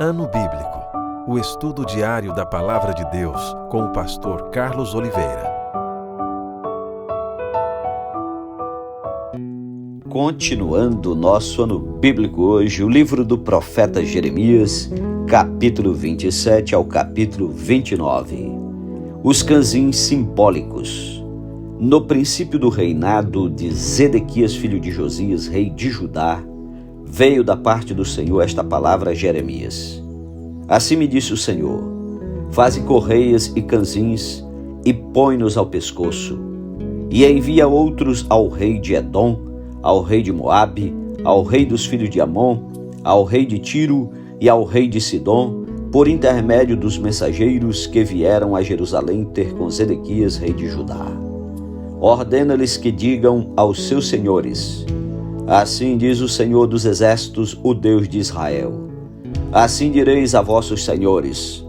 Ano Bíblico, o estudo diário da Palavra de Deus com o pastor Carlos Oliveira. Continuando o nosso ano bíblico hoje, o livro do profeta Jeremias, capítulo 27 ao capítulo 29. Os cãezinhos simbólicos. No princípio do reinado de Zedequias, filho de Josias, rei de Judá, veio da parte do Senhor esta palavra a Jeremias. Assim me disse o Senhor: faze correias e cãezinhos e põe-nos ao pescoço, e envia outros ao rei de Edom, ao rei de Moabe, ao rei dos filhos de Amon, ao rei de Tiro e ao rei de Sidom, por intermédio dos mensageiros que vieram a Jerusalém ter com Zedequias, rei de Judá. Ordena-lhes que digam aos seus senhores: assim diz o Senhor dos exércitos, o Deus de Israel. Assim direis a vossos senhores: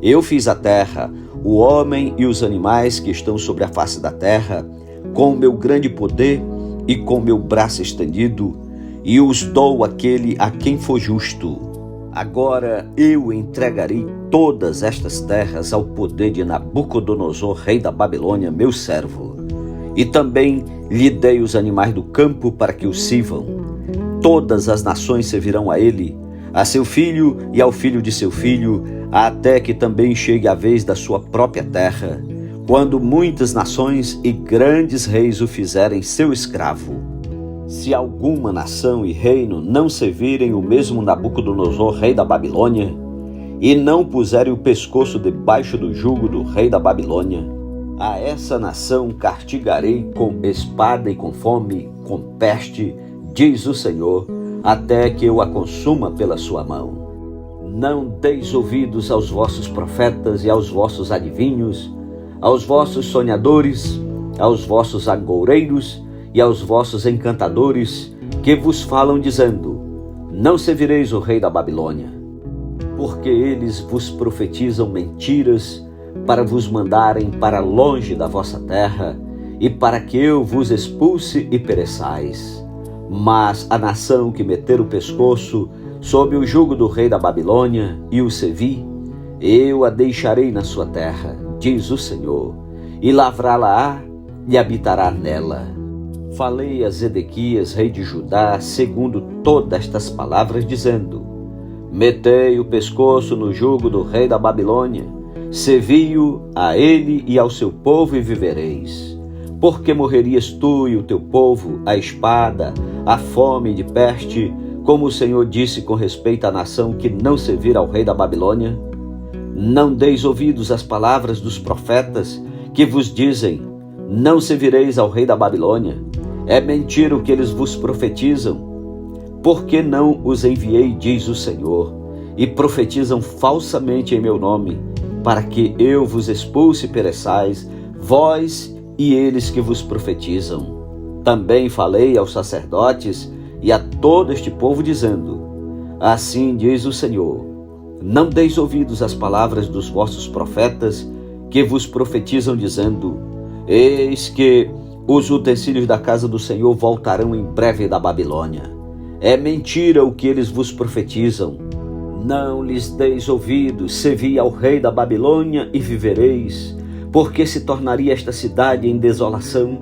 eu fiz a terra, o homem e os animais que estão sobre a face da terra, com o meu grande poder e com meu braço estendido, e os dou àquele a quem for justo. Agora eu entregarei todas estas terras ao poder de Nabucodonosor, rei da Babilônia, meu servo. E também lhe dei os animais do campo para que o sirvam. Todas as nações servirão a ele, a seu filho e ao filho de seu filho, até que também chegue a vez da sua própria terra, quando muitas nações e grandes reis o fizerem seu escravo. Se alguma nação e reino não servirem o mesmo Nabucodonosor, rei da Babilônia, e não puserem o pescoço debaixo do jugo do rei da Babilônia, a essa nação castigarei com espada e com fome, com peste, diz o Senhor, até que eu a consuma pela sua mão. Não deis ouvidos aos vossos profetas e aos vossos adivinhos, aos vossos sonhadores, aos vossos agoureiros e aos vossos encantadores, que vos falam dizendo: não servireis o rei da Babilônia, porque eles vos profetizam mentiras para vos mandarem para longe da vossa terra e para que eu vos expulse e pereçais. Mas a nação que meter o pescoço sob o jugo do rei da Babilônia e o servir, eu a deixarei na sua terra, diz o Senhor, e lavrá-la-á e habitará nela. Falei a Zedequias, rei de Judá, segundo todas estas palavras, dizendo: metei o pescoço no jugo do rei da Babilônia, servi-o a ele e ao seu povo e vivereis. Porque morrerias tu e o teu povo, a espada, a fome de peste, como o Senhor disse com respeito à nação que não servir ao rei da Babilônia? Não deis ouvidos às palavras dos profetas que vos dizem: não servireis ao rei da Babilônia. É mentira o que eles vos profetizam. Por que não os enviei, diz o Senhor, e profetizam falsamente em meu nome, para que eu vos expulse e pereçais, vós e eles que vos profetizam? Também falei aos sacerdotes e a todo este povo, dizendo: assim diz o Senhor, não deis ouvidos às palavras dos vossos profetas que vos profetizam, dizendo: eis que os utensílios da casa do Senhor voltarão em breve da Babilônia. É mentira o que eles vos profetizam. Não lhes deis ouvidos, servi ao rei da Babilônia e vivereis, porque se tornaria esta cidade em desolação.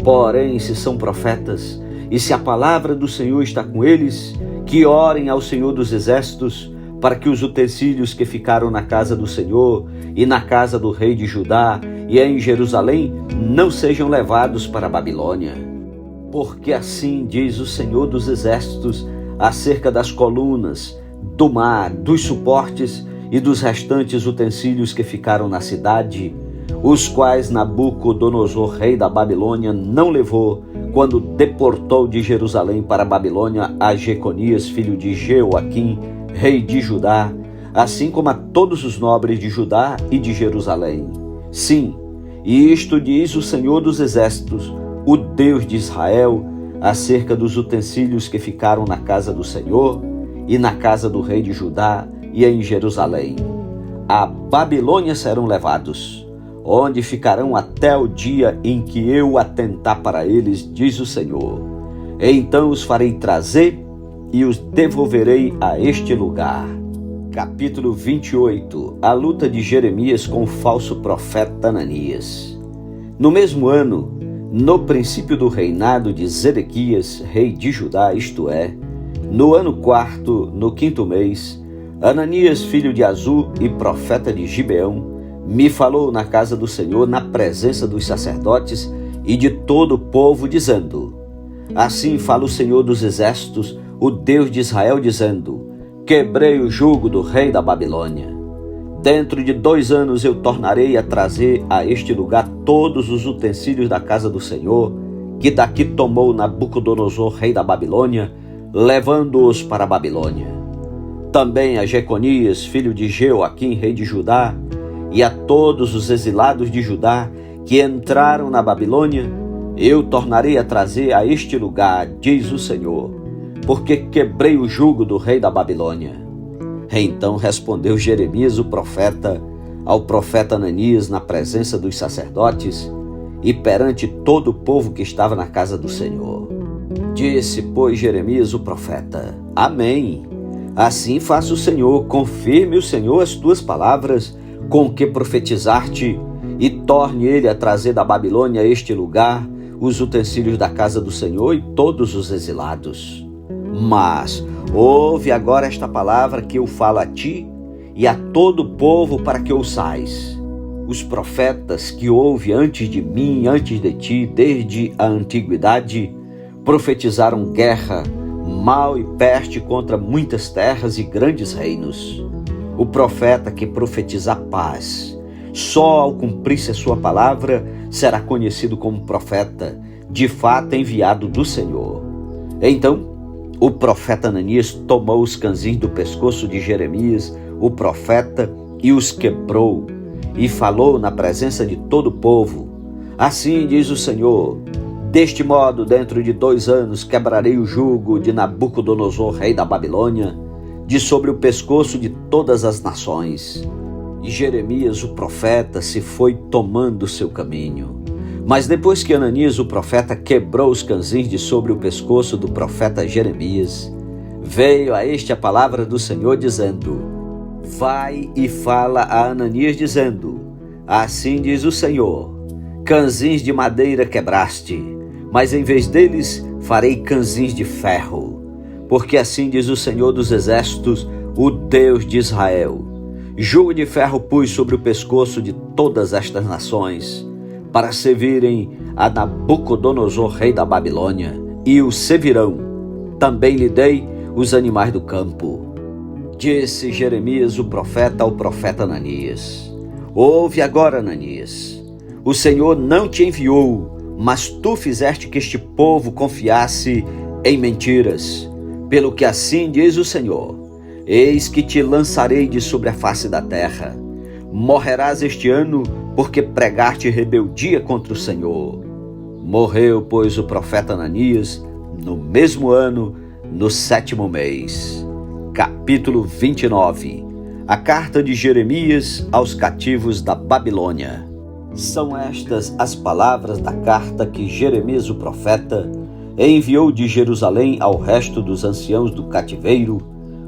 Porém, se são profetas, e se a palavra do Senhor está com eles, que orem ao Senhor dos exércitos, para que os utensílios que ficaram na casa do Senhor e na casa do rei de Judá e em Jerusalém não sejam levados para a Babilônia. Porque assim diz o Senhor dos exércitos acerca das colunas, do mar, dos suportes e dos restantes utensílios que ficaram na cidade, os quais Nabucodonosor, rei da Babilônia, não levou quando deportou de Jerusalém para a Babilônia a Jeconias, filho de Jeoaquim, rei de Judá, assim como a todos os nobres de Judá e de Jerusalém. Sim, isto diz o Senhor dos exércitos, o Deus de Israel, acerca dos utensílios que ficaram na casa do Senhor e na casa do rei de Judá e em Jerusalém. A Babilônia serão levados, onde ficarão até o dia em que eu atentar para eles, diz o Senhor. Então os farei trazer e os devolverei a este lugar. Capítulo 28. A luta de Jeremias com o falso profeta Ananias. No mesmo ano, no princípio do reinado de Zedequias, rei de Judá, isto é, no ano 4, no 5º mês, Ananias, filho de Azur e profeta de Gibeão, me falou na casa do Senhor, na presença dos sacerdotes e de todo o povo, dizendo: Assim fala o Senhor dos exércitos, o Deus de Israel, dizendo: Quebrei o jugo do rei da Babilônia. Dentro de 2 anos eu tornarei a trazer a este lugar todos os utensílios da casa do Senhor, que daqui tomou Nabucodonosor, rei da Babilônia, levando-os para a Babilônia. Também a Jeconias, filho de Jeoaquim, rei de Judá, e a todos os exilados de Judá que entraram na Babilônia, eu tornarei a trazer a este lugar, diz o Senhor, porque quebrei o jugo do rei da Babilônia. Então respondeu Jeremias o profeta ao profeta Ananias na presença dos sacerdotes e perante todo o povo que estava na casa do Senhor. Disse, pois, Jeremias o profeta: Amém. Assim faça o Senhor, confirme o Senhor as tuas palavras com que profetizaste, e torne ele a trazer da Babilônia a este lugar os utensílios da casa do Senhor e todos os exilados. Mas ouve agora esta palavra que eu falo a ti e a todo o povo, para que ouçais. Os profetas que houve antes de mim, antes de ti, desde a antiguidade, profetizaram guerra, mal e peste contra muitas terras e grandes reinos. O profeta que profetiza paz, só ao cumprir-se a sua palavra, será conhecido como profeta, de fato enviado do Senhor. Então, o profeta Ananias tomou os canzins do pescoço de Jeremias, o profeta, e os quebrou, e falou na presença de todo o povo: Assim diz o Senhor, deste modo, dentro de 2 anos, quebrarei o jugo de Nabucodonosor, rei da Babilônia, de sobre o pescoço de todas as nações. E Jeremias, o profeta, se foi tomando seu caminho. Mas depois que Ananias, o profeta, quebrou os canzins de sobre o pescoço do profeta Jeremias, veio a este a palavra do Senhor, dizendo: Vai e fala a Ananias, dizendo: Assim diz o Senhor, canzins de madeira quebraste, mas em vez deles farei canzins de ferro. Porque assim diz o Senhor dos exércitos, o Deus de Israel: Jugo de ferro pus sobre o pescoço de todas estas nações, para servirem a Nabucodonosor, rei da Babilônia, e o servirão. Também lhe dei os animais do campo. Disse Jeremias o profeta ao profeta Ananias: Ouve agora, Ananias, o Senhor não te enviou, mas tu fizeste que este povo confiasse em mentiras. Pelo que assim diz o Senhor: Eis que te lançarei de sobre a face da terra. Morrerás este ano, porque pregaste rebeldia contra o Senhor. Morreu, pois, o profeta Ananias, no mesmo ano, no 7º mês. Capítulo 29. A carta de Jeremias aos cativos da Babilônia. São estas as palavras da carta que Jeremias, o profeta, enviou de Jerusalém ao resto dos anciãos do cativeiro,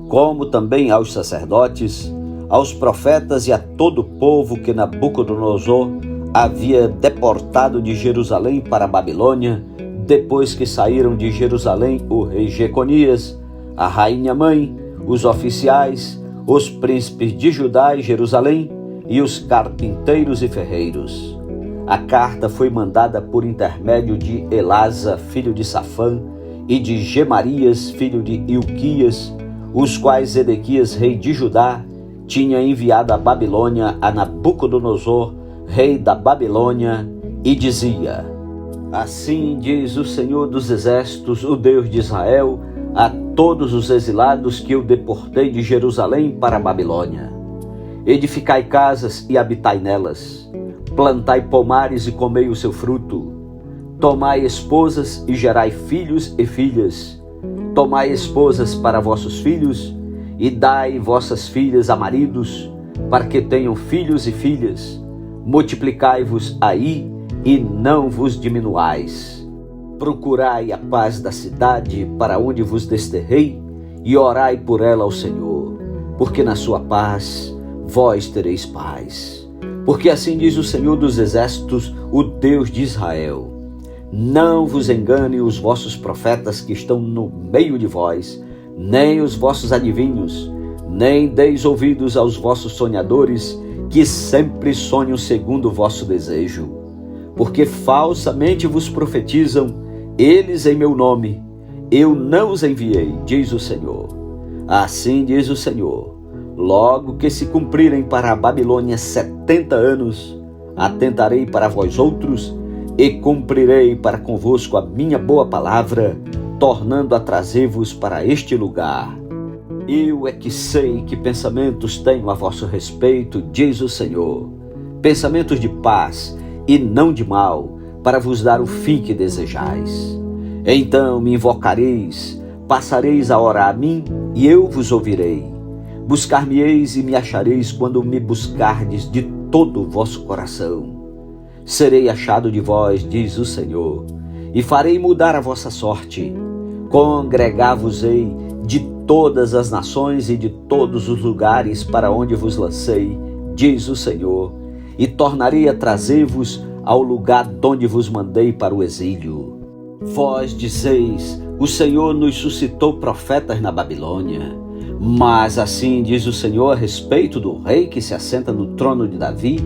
como também aos sacerdotes, aos profetas e a todo o povo que Nabucodonosor havia deportado de Jerusalém para a Babilônia, depois que saíram de Jerusalém o rei Jeconias, a rainha mãe, os oficiais, os príncipes de Judá e Jerusalém e os carpinteiros e ferreiros. A carta foi mandada por intermédio de Elasa, filho de Safã, e de Gemarias, filho de Ilquias, os quais Zedequias, rei de Judá, tinha enviado à Babilônia a Nabucodonosor, rei da Babilônia, e dizia: Assim diz o Senhor dos exércitos, o Deus de Israel, a todos os exilados que eu deportei de Jerusalém para a Babilônia: Edificai casas e habitai nelas, plantai pomares e comei o seu fruto, tomai esposas e gerai filhos e filhas, tomai esposas para vossos filhos, e dai vossas filhas a maridos, para que tenham filhos e filhas. Multiplicai-vos aí, e não vos diminuais. Procurai a paz da cidade para onde vos desterrei, e orai por ela ao Senhor, porque na sua paz vós tereis paz. Porque assim diz o Senhor dos Exércitos, o Deus de Israel: não vos enganem os vossos profetas que estão no meio de vós, nem os vossos adivinhos, nem deis ouvidos aos vossos sonhadores, que sempre sonham segundo o vosso desejo. Porque falsamente vos profetizam, eles em meu nome. Eu não os enviei, diz o Senhor. Assim diz o Senhor: logo que se cumprirem para a Babilônia 70 anos, atentarei para vós outros e cumprirei para convosco a minha boa palavra, tornando a trazer-vos para este lugar. Eu é que sei que pensamentos tenho a vosso respeito, diz o Senhor, pensamentos de paz e não de mal, para vos dar o fim que desejais. Então me invocareis, passareis a orar a mim, e eu vos ouvirei. Buscar-me-eis e me achareis quando me buscardes de todo o vosso coração. Serei achado de vós, diz o Senhor, e farei mudar a vossa sorte. Congregar-vos-ei de todas as nações e de todos os lugares para onde vos lancei, diz o Senhor, e tornarei a trazer-vos ao lugar donde vos mandei para o exílio. Vós dizeis: o Senhor nos suscitou profetas na Babilônia. Mas assim diz o Senhor a respeito do rei que se assenta no trono de Davi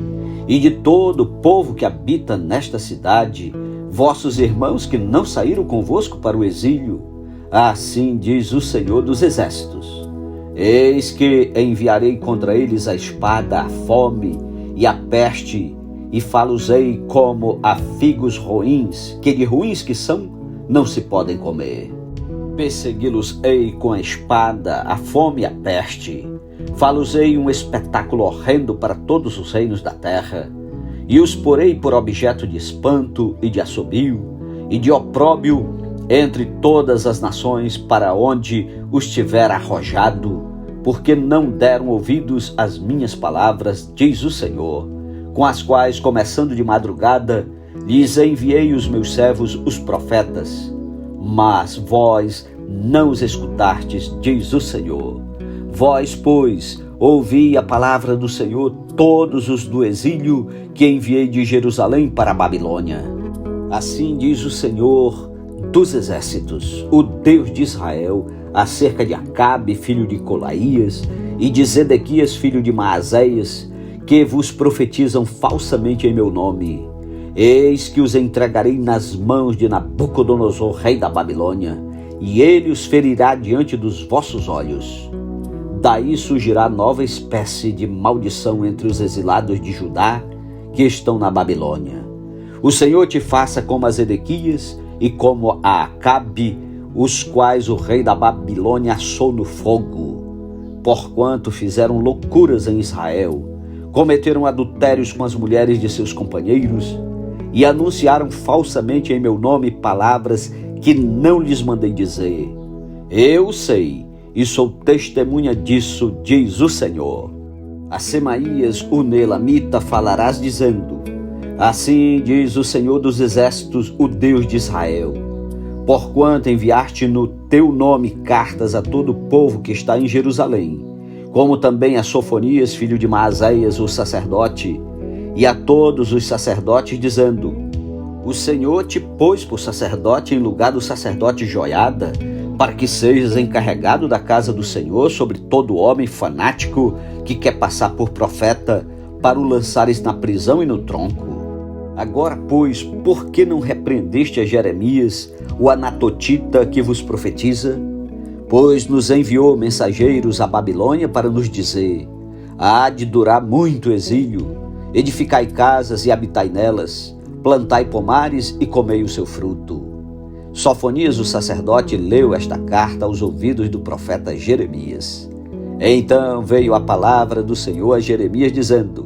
e de todo o povo que habita nesta cidade, vossos irmãos que não saíram convosco para o exílio. Assim diz o Senhor dos Exércitos: eis que enviarei contra eles a espada, a fome e a peste, e fá-los-ei como a figos ruins, que de ruins que são, não se podem comer. Persegui-los-ei com a espada, a fome e a peste. Fá-los-ei um espetáculo horrendo para todos os reinos da terra, e os porei por objeto de espanto e de assobio e de opróbio entre todas as nações para onde os tiver arrojado, porque não deram ouvidos às minhas palavras, diz o Senhor, com as quais, começando de madrugada, lhes enviei os meus servos, os profetas. Mas vós não os escutastes, diz o Senhor. Vós, pois, ouvi a palavra do Senhor, todos os do exílio que enviei de Jerusalém para a Babilônia. Assim diz o Senhor dos Exércitos, o Deus de Israel, acerca de Acabe, filho de Colaías, e de Zedequias, filho de Maazéias, que vos profetizam falsamente em meu nome. Eis que os entregarei nas mãos de Nabucodonosor, rei da Babilônia, e ele os ferirá diante dos vossos olhos. Daí surgirá nova espécie de maldição entre os exilados de Judá que estão na Babilônia. O Senhor te faça como a Zedequias e como a Acabe, os quais o rei da Babilônia assou no fogo. Porquanto fizeram loucuras em Israel, cometeram adultérios com as mulheres de seus companheiros, e anunciaram falsamente em meu nome palavras que não lhes mandei dizer. Eu sei, e sou testemunha disso, diz o Senhor. A Semaías, o Neelamita, falarás dizendo: assim diz o Senhor dos Exércitos, o Deus de Israel: porquanto enviaste no teu nome cartas a todo o povo que está em Jerusalém, como também a Sofonias, filho de Maazéias, o sacerdote, e a todos os sacerdotes, dizendo: o Senhor te pôs por sacerdote em lugar do sacerdote Joiada, para que sejas encarregado da casa do Senhor sobre todo homem fanático que quer passar por profeta, para o lançares na prisão e no tronco. Agora, pois, por que não repreendeste a Jeremias, o anatotita, que vos profetiza? Pois nos enviou mensageiros à Babilônia para nos dizer: há de durar muito o exílio. Edificai casas e habitai nelas, plantai pomares e comei o seu fruto. Sofonias, o sacerdote, leu esta carta aos ouvidos do profeta Jeremias. Então veio a palavra do Senhor a Jeremias, dizendo: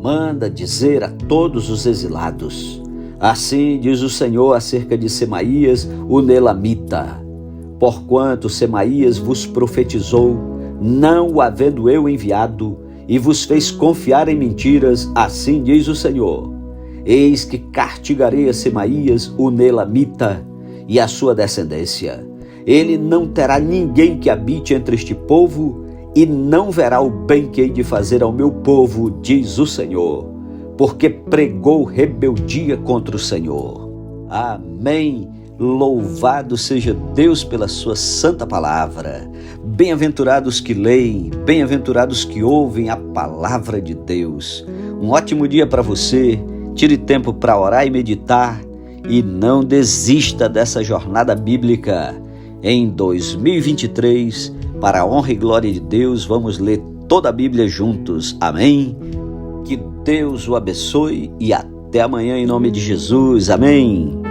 manda dizer a todos os exilados: assim diz o Senhor acerca de Semaías, o Neelamita: porquanto Semaías vos profetizou, não o havendo eu enviado, e vos fez confiar em mentiras, assim diz o Senhor: eis que castigarei a Semaías, o Neelamita, e a sua descendência. Ele não terá ninguém que habite entre este povo, e não verá o bem que hei de fazer ao meu povo, diz o Senhor, porque pregou rebeldia contra o Senhor. Amém. Louvado seja Deus pela sua santa palavra. Bem-aventurados que leem, bem-aventurados que ouvem a palavra de Deus. Um ótimo dia para você. Tire tempo para orar e meditar e não desista dessa jornada bíblica. Em 2023, para a honra e glória de Deus, vamos ler toda a Bíblia juntos. Amém? Que Deus o abençoe e até amanhã em nome de Jesus. Amém.